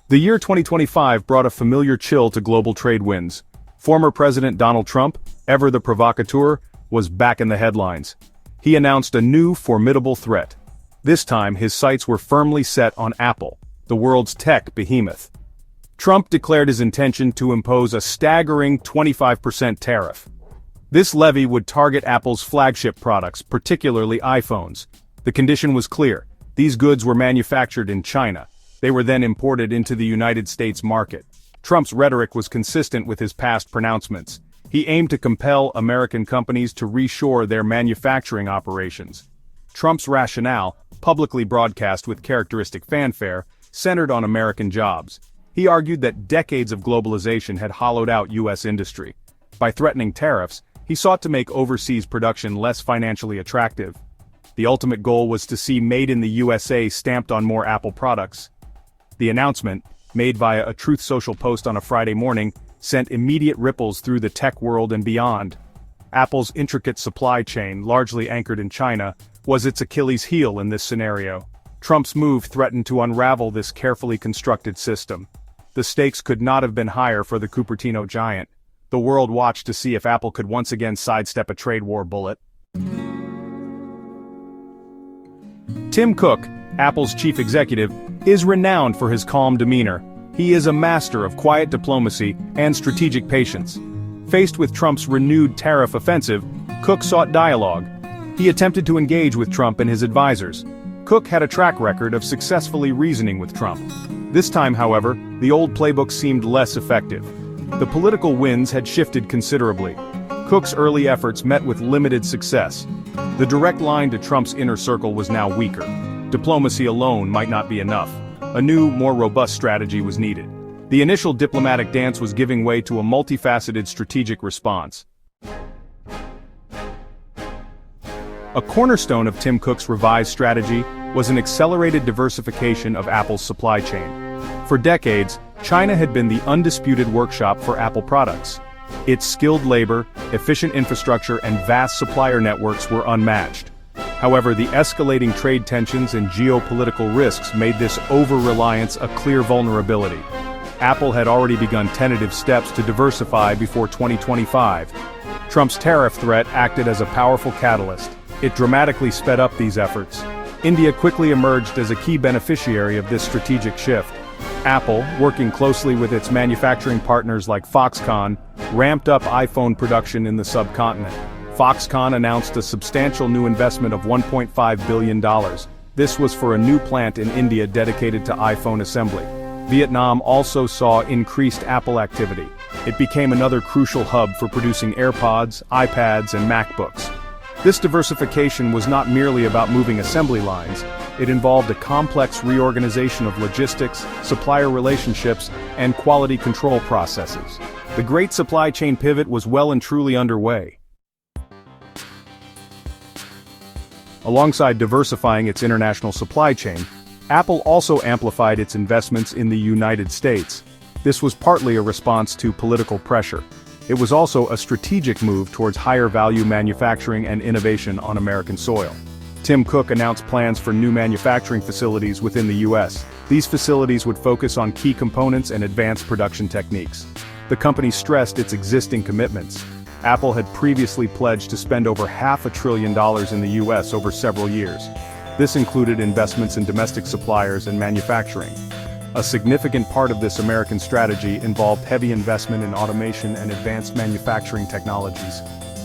The year 2025 brought a familiar chill to global trade winds. Former President Donald Trump, ever the provocateur, was back in the headlines. He announced a new formidable threat. This time his sights were firmly set on Apple, the world's tech behemoth. Trump declared his intention to impose a staggering 25% tariff. This levy would target Apple's flagship products, particularly iPhones. The condition was clear: these goods were manufactured in China. They were then imported into the United States market. Trump's rhetoric was consistent with his past pronouncements. He aimed to compel American companies to reshore their manufacturing operations. Trump's rationale, publicly broadcast with characteristic fanfare, centered on American jobs. He argued that decades of globalization had hollowed out U.S. industry. By threatening tariffs, he sought to make overseas production less financially attractive. The ultimate goal was to see Made in the USA stamped on more Apple products. The announcement, made via a Truth Social post on a Friday morning, sent immediate ripples through the tech world and beyond. Apple's intricate supply chain, largely anchored in China, was its Achilles heel in this scenario. Trump's move threatened to unravel this carefully constructed system. The stakes could not have been higher for the Cupertino giant. The world watched to see if Apple could once again sidestep a trade war bullet. Tim Cook, Apple's chief executive, is renowned for his calm demeanor. He is a master of quiet diplomacy and strategic patience. Faced with Trump's renewed tariff offensive, Cook sought dialogue. He attempted to engage with Trump and his advisors. Cook had a track record of successfully reasoning with Trump. This time, however, the old playbook seemed less effective. The political winds had shifted considerably. Cook's early efforts met with limited success. The direct line to Trump's inner circle was now weaker. Diplomacy alone might not be enough. A new, more robust strategy was needed. The initial diplomatic dance was giving way to a multifaceted strategic response. A cornerstone of Tim Cook's revised strategy was an accelerated diversification of Apple's supply chain. For decades, China had been the undisputed workshop for Apple products. Its skilled labor, efficient infrastructure, and vast supplier networks were unmatched. However, the escalating trade tensions and geopolitical risks made this over-reliance a clear vulnerability. Apple had already begun tentative steps to diversify before 2025. Trump's tariff threat acted as a powerful catalyst. It dramatically sped up these efforts. India quickly emerged as a key beneficiary of this strategic shift. Apple, working closely with its manufacturing partners like Foxconn, ramped up iPhone production in the subcontinent. Foxconn announced a substantial new investment of $1.5 billion. This was for a new plant in India dedicated to iPhone assembly. Vietnam also saw increased Apple activity. It became another crucial hub for producing AirPods, iPads, and MacBooks. This diversification was not merely about moving assembly lines. It involved a complex reorganization of logistics, supplier relationships, and quality control processes. The great supply chain pivot was well and truly underway. Alongside diversifying its international supply chain, Apple also amplified its investments in the United States. This was partly a response to political pressure. It was also a strategic move towards higher-value manufacturing and innovation on American soil. Tim Cook announced plans for new manufacturing facilities within the U.S. These facilities would focus on key components and advanced production techniques. The company stressed its existing commitments. Apple had previously pledged to spend over $500 billion in the U.S. over several years. This included investments in domestic suppliers and manufacturing. A significant part of this American strategy involved heavy investment in automation and advanced manufacturing technologies.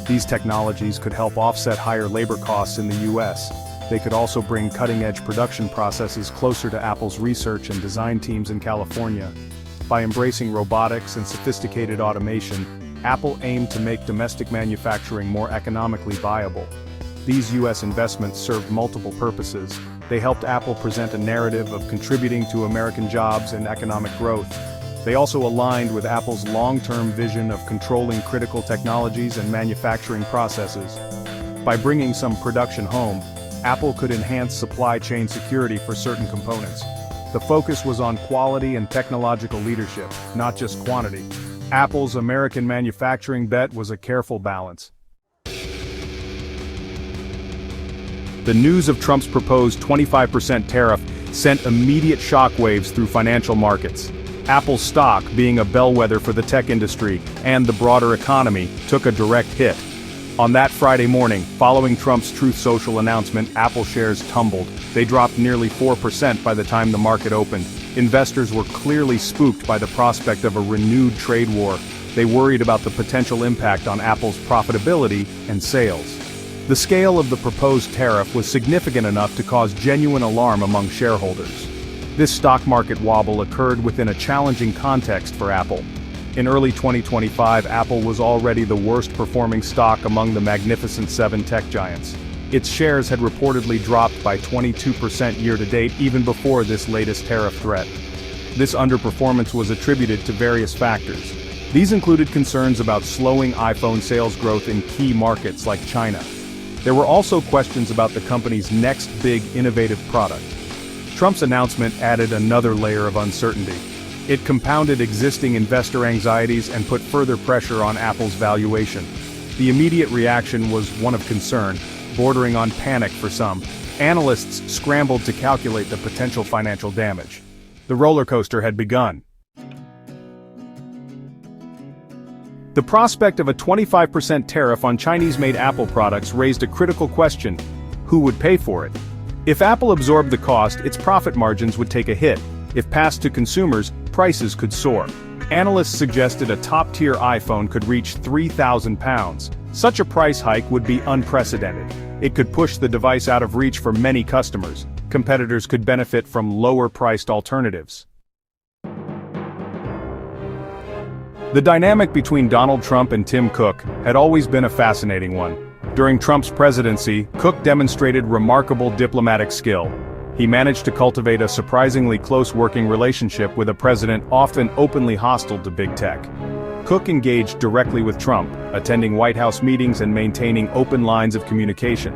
These technologies could help offset higher labor costs in the U.S. They could also bring cutting-edge production processes closer to Apple's research and design teams in California. By embracing robotics and sophisticated automation, Apple aimed to make domestic manufacturing more economically viable. These U.S. investments served multiple purposes. They helped Apple present a narrative of contributing to American jobs and economic growth. They also aligned with Apple's long-term vision of controlling critical technologies and manufacturing processes. By bringing some production home, Apple could enhance supply chain security for certain components. The focus was on quality and technological leadership, not just quantity. Apple's American manufacturing bet was a careful balance. The news of Trump's proposed 25% tariff sent immediate shockwaves through financial markets. Apple's stock, being a bellwether for the tech industry and the broader economy, took a direct hit. On that Friday morning, following Trump's Truth Social announcement, Apple shares tumbled. They dropped nearly 4% by the time the market opened. Investors were clearly spooked by the prospect of a renewed trade war. They worried about the potential impact on Apple's profitability and sales. The scale of the proposed tariff was significant enough to cause genuine alarm among shareholders. This stock market wobble occurred within a challenging context for Apple. In early 2025, Apple was already the worst-performing stock among the Magnificent Seven tech giants. Its shares had reportedly dropped by 22% year-to-date even before this latest tariff threat. This underperformance was attributed to various factors. These included concerns about slowing iPhone sales growth in key markets like China. There were also questions about the company's next big innovative product. Trump's announcement added another layer of uncertainty. It compounded existing investor anxieties and put further pressure on Apple's valuation. The immediate reaction was one of concern, bordering on panic for some. Analysts scrambled to calculate the potential financial damage. The rollercoaster had begun. The prospect of a 25% tariff on Chinese-made Apple products raised a critical question: who would pay for it? If Apple absorbed the cost, its profit margins would take a hit. If passed to consumers, prices could soar. Analysts suggested a top-tier iPhone could reach £3,000. Such a price hike would be unprecedented. It could push the device out of reach for many customers. Competitors could benefit from lower-priced alternatives. The dynamic between Donald Trump and Tim Cook had always been a fascinating one. During Trump's presidency, Cook demonstrated remarkable diplomatic skill. He managed to cultivate a surprisingly close working relationship with a president often openly hostile to big tech. Cook engaged directly with Trump, attending White House meetings and maintaining open lines of communication.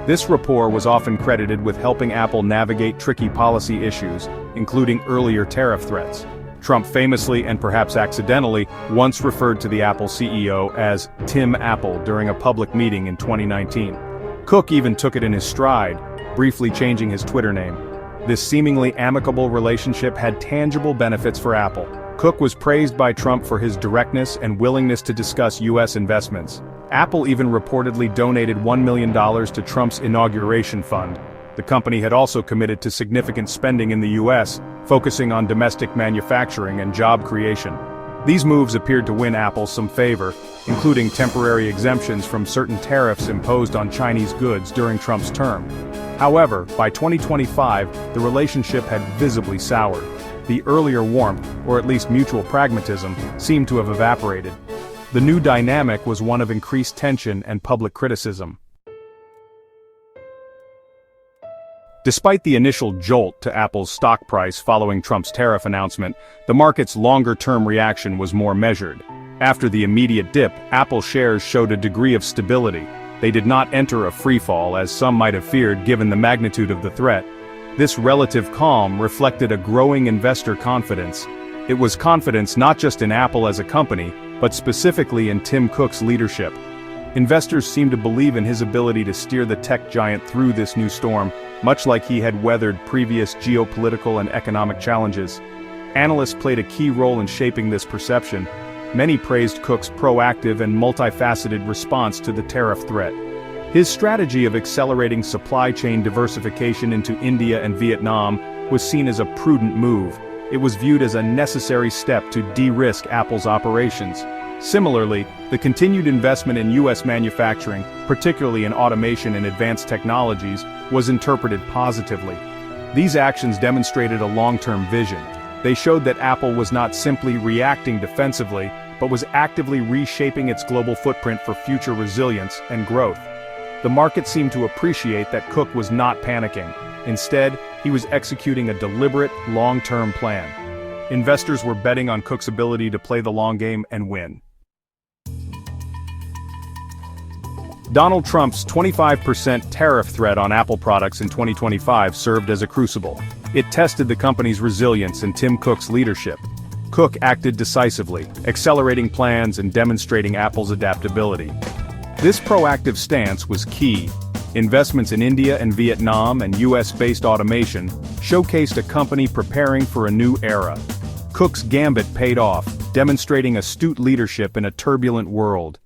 This rapport was often credited with helping Apple navigate tricky policy issues, including earlier tariff threats. Trump famously, and perhaps accidentally, once referred to the Apple CEO as Tim Apple during a public meeting in 2019. Cook even took it in his stride, briefly changing his Twitter name. This seemingly amicable relationship had tangible benefits for Apple. Cook was praised by Trump for his directness and willingness to discuss U.S. investments. Apple even reportedly donated $1 million to Trump's inauguration fund. The company had also committed to significant spending in the U.S., focusing on domestic manufacturing and job creation. These moves appeared to win Apple some favor, including temporary exemptions from certain tariffs imposed on Chinese goods during Trump's term. However, by 2025, the relationship had visibly soured. The earlier warmth, or at least mutual pragmatism, seemed to have evaporated. The new dynamic was one of increased tension and public criticism. Despite the initial jolt to Apple's stock price following Trump's tariff announcement, the market's longer-term reaction was more measured. After the immediate dip, Apple shares showed a degree of stability. They did not enter a freefall, as some might have feared given the magnitude of the threat. This relative calm reflected a growing investor confidence. It was confidence not just in Apple as a company, but specifically in Tim Cook's leadership. Investors seemed to believe in his ability to steer the tech giant through this new storm, much like he had weathered previous geopolitical and economic challenges. Analysts played a key role in shaping this perception. Many praised Cook's proactive and multifaceted response to the tariff threat. His strategy of accelerating supply chain diversification into India and Vietnam was seen as a prudent move. It was viewed as a necessary step to de-risk Apple's operations. Similarly, the continued investment in U.S. manufacturing, particularly in automation and advanced technologies, was interpreted positively. These actions demonstrated a long-term vision. They showed that Apple was not simply reacting defensively, but was actively reshaping its global footprint for future resilience and growth. The market seemed to appreciate that Cook was not panicking. Instead, he was executing a deliberate, long-term plan. Investors were betting on Cook's ability to play the long game and win. Donald Trump's 25% tariff threat on Apple products in 2025 served as a crucible. It tested the company's resilience and Tim Cook's leadership. Cook acted decisively, accelerating plans and demonstrating Apple's adaptability. This proactive stance was key. Investments in India and Vietnam and US-based automation showcased a company preparing for a new era. Cook's gambit paid off, demonstrating astute leadership in a turbulent world.